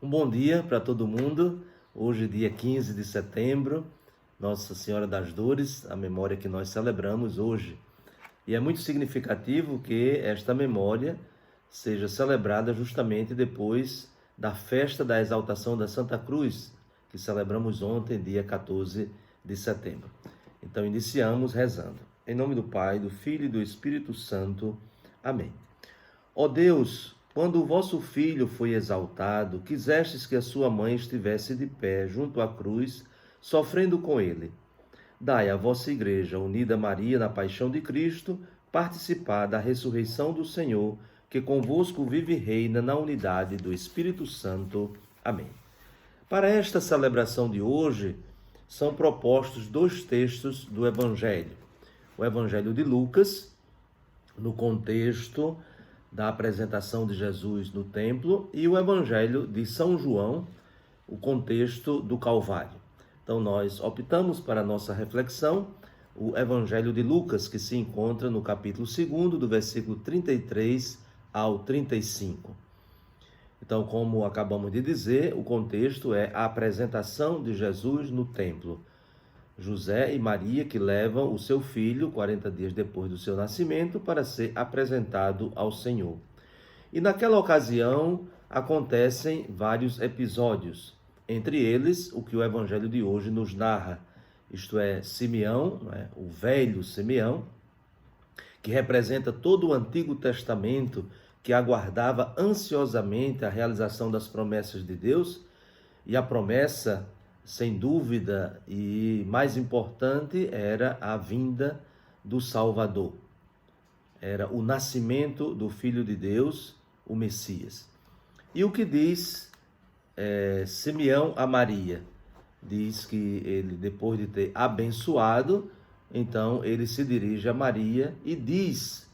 Um bom dia para todo mundo. Hoje, dia 15 de setembro, Nossa Senhora das Dores, a memória que nós celebramos hoje. E é muito significativo que esta memória seja celebrada justamente depois da festa da exaltação da Santa Cruz, que celebramos ontem, dia 14 de setembro. Então, iniciamos rezando. Em nome do Pai, do Filho e do Espírito Santo. Amém. Ó Deus, quando o vosso Filho foi exaltado, quisestes que a sua mãe estivesse de pé junto à cruz, sofrendo com ele. Dai à vossa Igreja, unida a Maria na paixão de Cristo, participar da ressurreição do Senhor, que convosco vive e reina na unidade do Espírito Santo. Amém. Para esta celebração de hoje, são propostos dois textos do Evangelho. O Evangelho de Lucas, no contexto da apresentação de Jesus no templo, e o Evangelho de São João, o contexto do Calvário. Então nós optamos para a nossa reflexão o Evangelho de Lucas, que se encontra no capítulo 2, do versículo 33 ao 35. Então, como acabamos de dizer, o contexto é a apresentação de Jesus no templo. José e Maria que levam o seu filho, 40 dias depois do seu nascimento, para ser apresentado ao Senhor. E naquela ocasião acontecem vários episódios, entre eles o que o Evangelho de hoje nos narra, isto é, Simeão, o velho Simeão, que representa todo o Antigo Testamento, que aguardava ansiosamente a realização das promessas de Deus, e a promessa, sem dúvida, e mais importante, era a vinda do Salvador. Era o nascimento do Filho de Deus, o Messias. E o que diz Simeão a Maria? Diz que ele, depois de ter abençoado, então ele se dirige a Maria e diz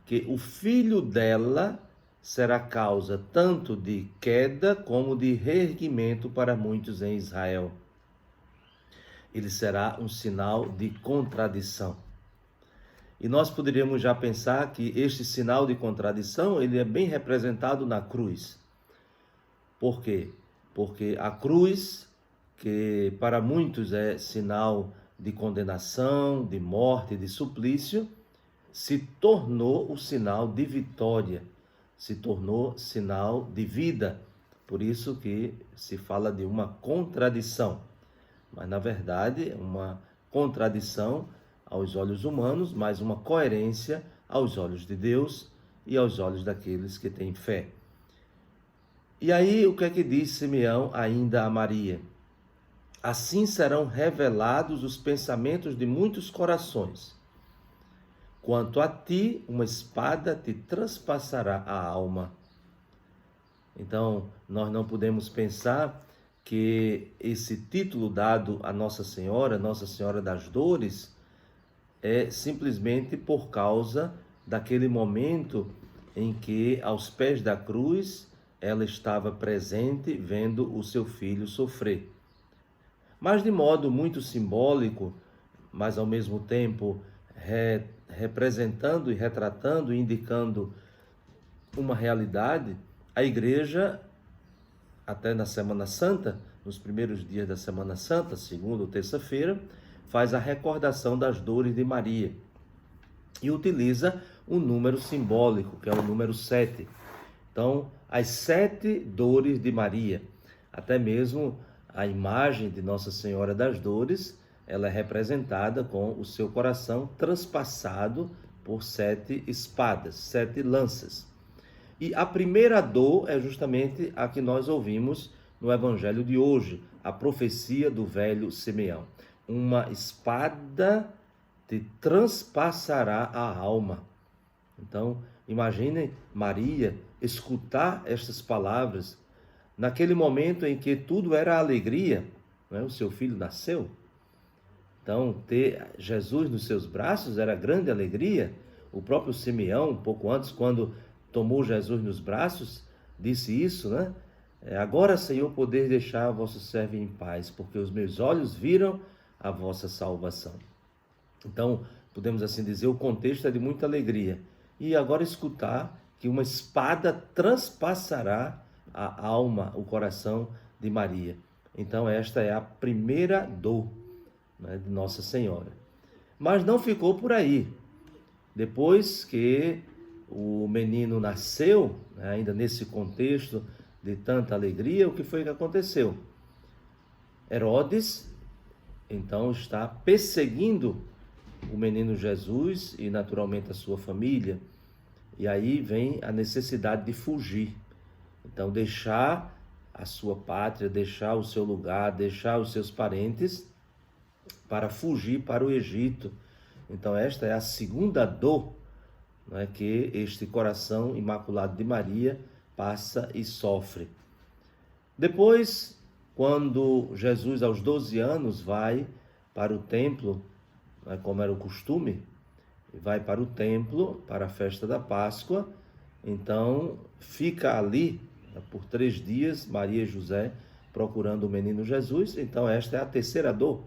que o filho dela será causa tanto de queda como de reerguimento para muitos em Israel. Ele será um sinal de contradição. E nós poderíamos já pensar que este sinal de contradição, ele é bem representado na cruz. Por quê? Porque a cruz, que para muitos é sinal de condenação, de morte, de suplício, se tornou o sinal de vitória, se tornou sinal de vida. Por isso que se fala de uma contradição. Mas, na verdade, é uma contradição aos olhos humanos, mas uma coerência aos olhos de Deus e aos olhos daqueles que têm fé. E aí, o que é que diz Simeão ainda a Maria? Assim serão revelados os pensamentos de muitos corações. Quanto a ti, uma espada te transpassará a alma. Então, nós não podemos pensar que esse título dado a Nossa Senhora das Dores, é simplesmente por causa daquele momento em que, aos pés da cruz, ela estava presente vendo o seu filho sofrer. Mas de modo muito simbólico, mas ao mesmo tempo representando e retratando e indicando uma realidade, a Igreja, até na Semana Santa, nos primeiros dias da Semana Santa, segunda ou terça-feira, faz a recordação das dores de Maria e utiliza um número simbólico, que é o número 7. Então, as 7 dores de Maria, até mesmo a imagem de Nossa Senhora das Dores, ela é representada com o seu coração transpassado por 7 espadas, 7 lanças. E a primeira dor é justamente a que nós ouvimos no Evangelho de hoje, a profecia do velho Simeão. Uma espada te transpassará a alma. Então, imaginem Maria escutar estas palavras naquele momento em que tudo era alegria, o seu filho nasceu. Então, ter Jesus nos seus braços era grande alegria. O próprio Simeão, um pouco antes, quando tomou Jesus nos braços, disse isso, Agora, Senhor, poder deixar vosso servo em paz, porque os meus olhos viram a vossa salvação. Então, podemos assim dizer, o contexto é de muita alegria. E agora escutar que uma espada transpassará a alma, o coração de Maria. Então esta é a primeira dor, né, de Nossa Senhora. Mas não ficou por aí. Depois que o menino nasceu, né, ainda nesse contexto de tanta alegria, o que foi que aconteceu? Herodes, então, está perseguindo o menino Jesus e naturalmente a sua família. E aí vem a necessidade de fugir. Então, deixar a sua pátria, deixar o seu lugar, deixar os seus parentes para fugir para o Egito. Então, esta é a segunda dor, né, que este coração imaculado de Maria passa e sofre. Depois, quando Jesus, aos 12 anos, vai para o templo, né, como era o costume, vai para o templo, para a festa da Páscoa, então fica ali, né, por 3 dias, Maria e José procurando o menino Jesus. Então esta é a terceira dor.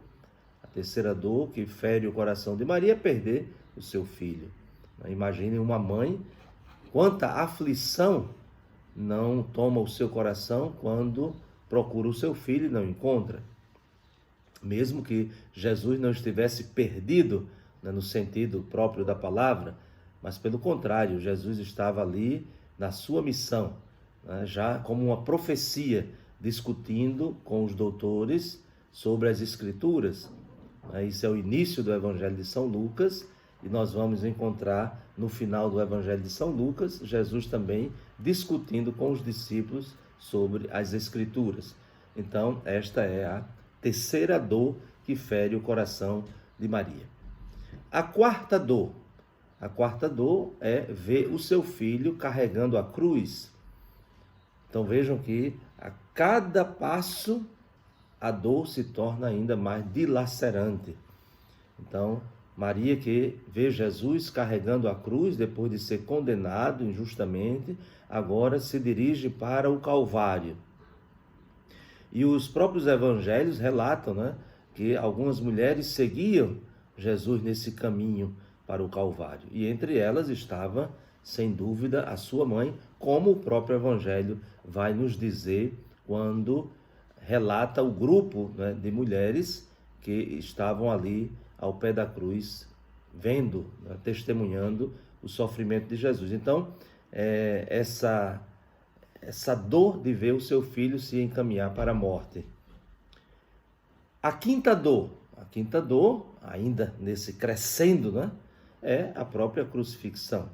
A terceira dor que fere o coração de Maria é perder o seu filho. Imagine uma mãe, quanta aflição não toma o seu coração quando procura o seu filho e não encontra. Mesmo que Jesus não estivesse perdido, né, no sentido próprio da palavra, mas pelo contrário, Jesus estava ali na sua missão, né, já como uma profecia, discutindo com os doutores sobre as Escrituras. Isso é o início do Evangelho de São Lucas, e nós vamos encontrar no final do Evangelho de São Lucas, Jesus também discutindo com os discípulos sobre as Escrituras. Então, esta é a terceira dor que fere o coração de Maria. A quarta dor é ver o seu filho carregando a cruz. Então vejam que a cada passo a dor se torna ainda mais dilacerante. Então, Maria, que vê Jesus carregando a cruz depois de ser condenado injustamente, agora se dirige para o Calvário. E os próprios evangelhos relatam, né, que algumas mulheres seguiam Jesus nesse caminho para o Calvário. E entre elas estava, sem dúvida, a sua mãe, como o próprio evangelho vai nos dizer quando relata o grupo, né, de mulheres que estavam ali ao pé da cruz, vendo, né, testemunhando o sofrimento de Jesus. Então, essa dor de ver o seu filho se encaminhar para a morte. A quinta dor, ainda nesse crescendo, né, é a própria crucifixão.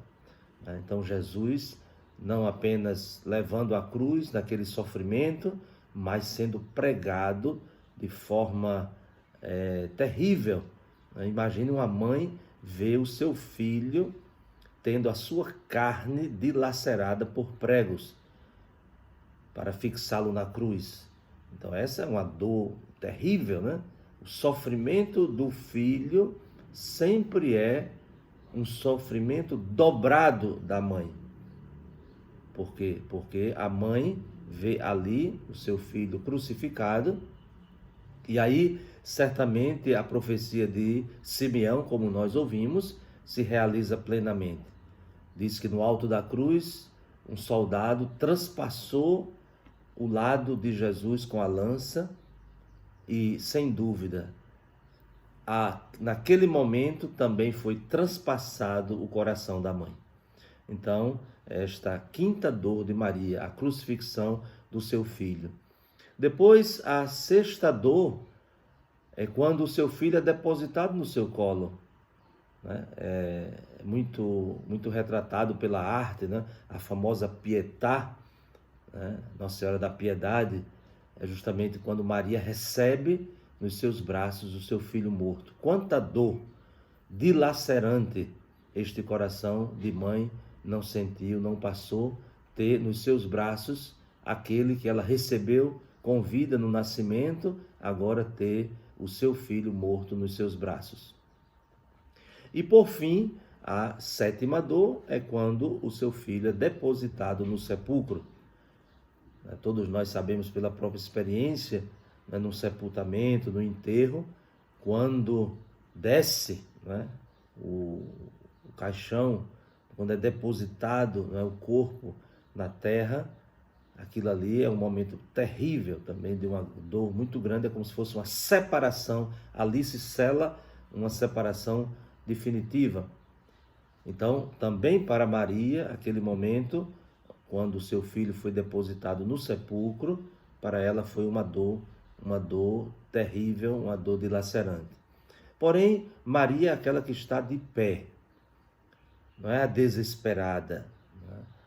Então, Jesus não apenas levando a cruz naquele sofrimento, mas sendo pregado de forma terrível. Imagine uma mãe ver o seu filho tendo a sua carne dilacerada por pregos para fixá-lo na cruz. Então essa é uma dor terrível, né? O sofrimento do filho sempre é um sofrimento dobrado da mãe. Por quê? Porque a mãe vê ali o seu filho crucificado, e aí certamente a profecia de Simeão, como nós ouvimos, se realiza plenamente. Diz que no alto da cruz, um soldado transpassou o lado de Jesus com a lança e, sem dúvida, naquele momento também foi transpassado o coração da mãe. Então, esta quinta dor de Maria, a crucifixão do seu filho. Depois, a sexta dor é quando o seu filho é depositado no seu colo. Né? É muito retratado pela arte, né? A famosa Pietà, né? Nossa Senhora da Piedade, é justamente quando Maria recebe nos seus braços o seu filho morto. Quanta dor dilacerante este coração de mãe não sentiu, não passou, ter nos seus braços aquele que ela recebeu com vida no nascimento, agora ter o seu filho morto nos seus braços. E por fim, a sétima dor é quando o seu filho é depositado no sepulcro. Todos nós sabemos pela própria experiência, né, no sepultamento, no enterro, quando desce, né, o caixão, quando é depositado, né, o corpo na terra, Aquilo ali é um momento terrível também, de uma dor muito grande, é como se fosse uma separação. Ali se sela uma separação definitiva. Então, também para Maria, aquele momento, quando o seu filho foi depositado no sepulcro, para ela foi uma dor terrível, uma dor dilacerante. Porém, Maria é aquela que está de pé, não é a desesperada,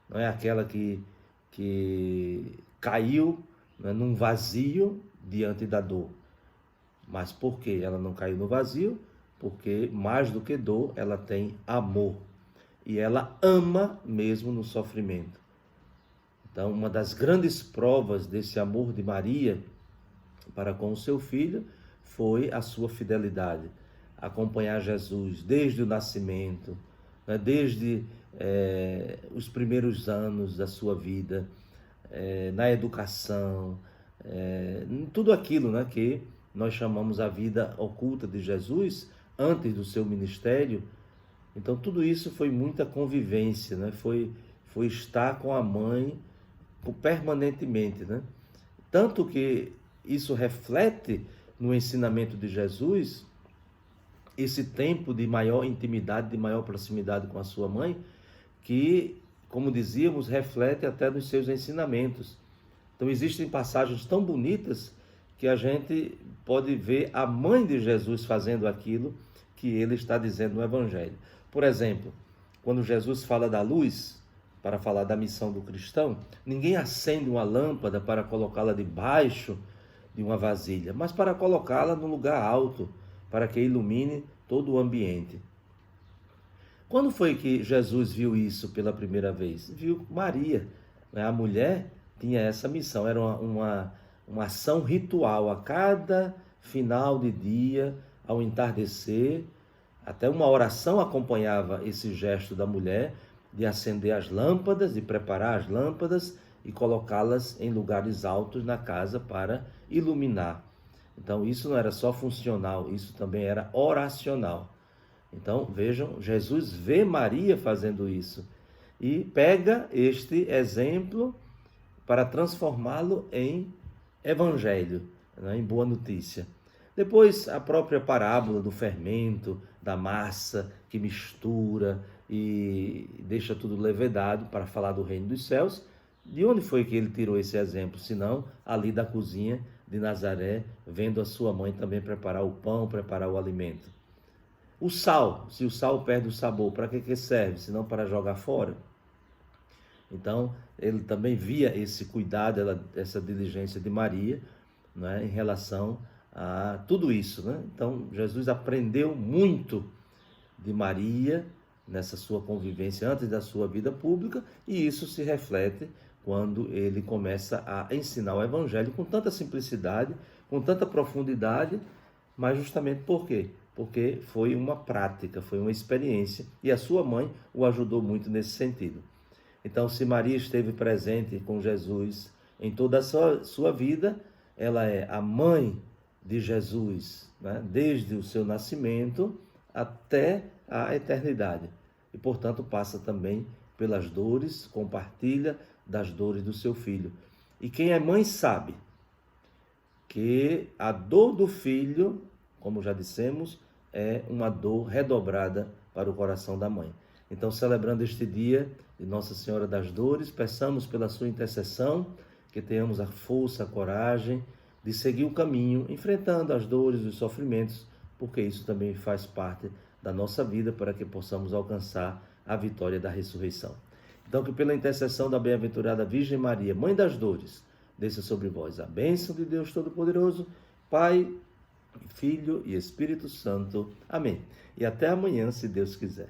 não é aquela que caiu, né, num vazio diante da dor. Mas por que ela não caiu no vazio? Porque mais do que dor, ela tem amor. E ela ama mesmo no sofrimento. Então, uma das grandes provas desse amor de Maria para com o seu filho foi a sua fidelidade. Acompanhar Jesus desde o nascimento, né, desde os primeiros anos da sua vida, na educação, em tudo aquilo, né, que nós chamamos a vida oculta de Jesus antes do seu ministério. Então tudo isso foi muita convivência, né? Foi estar com a mãe permanentemente, né? Tanto que isso reflete no ensinamento de Jesus, esse tempo de maior intimidade, de maior proximidade com a sua mãe, que, como dizíamos, reflete até nos seus ensinamentos. Então existem passagens tão bonitas que a gente pode ver a mãe de Jesus fazendo aquilo que ele está dizendo no Evangelho. Por exemplo, quando Jesus fala da luz, para falar da missão do cristão, ninguém acende uma lâmpada para colocá-la debaixo de uma vasilha, mas para colocá-la num lugar alto, para que ilumine todo o ambiente. Quando foi que Jesus viu isso pela primeira vez? Viu Maria, né? A mulher tinha essa missão, era uma ação ritual. A cada final de dia, ao entardecer, até uma oração acompanhava esse gesto da mulher de acender as lâmpadas, de preparar as lâmpadas e colocá-las em lugares altos na casa para iluminar. Então isso não era só funcional, isso também era oracional. Então vejam, Jesus vê Maria fazendo isso e pega este exemplo para transformá-lo em evangelho, né, em boa notícia. Depois, a própria parábola do fermento, da massa que mistura e deixa tudo levedado, para falar do reino dos céus. De onde foi que ele tirou esse exemplo? Senão, ali da cozinha de Nazaré, vendo a sua mãe também preparar o pão, preparar o alimento. O sal, se o sal perde o sabor, para que serve? Senão para jogar fora. Então, ele também via esse cuidado, essa diligência de Maria, né, em relação a tudo isso, né? Então, Jesus aprendeu muito de Maria nessa sua convivência antes da sua vida pública, e isso se reflete quando ele começa a ensinar o Evangelho com tanta simplicidade, com tanta profundidade, mas justamente por quê? Porque foi uma prática, foi uma experiência, e a sua mãe o ajudou muito nesse sentido. Então, se Maria esteve presente com Jesus em toda a sua vida, ela é a mãe de Jesus, né? Desde o seu nascimento até a eternidade. E, portanto, passa também pelas dores, compartilha das dores do seu filho. E quem é mãe sabe que a dor do filho, como já dissemos, é uma dor redobrada para o coração da mãe. Então, celebrando este dia de Nossa Senhora das Dores, peçamos pela sua intercessão que tenhamos a força, a coragem de seguir o caminho, enfrentando as dores e os sofrimentos, porque isso também faz parte da nossa vida, para que possamos alcançar a vitória da ressurreição. Então, que pela intercessão da bem-aventurada Virgem Maria, Mãe das Dores, desça sobre vós a bênção de Deus Todo-Poderoso, Pai, Filho e Espírito Santo. Amém. E até amanhã, se Deus quiser.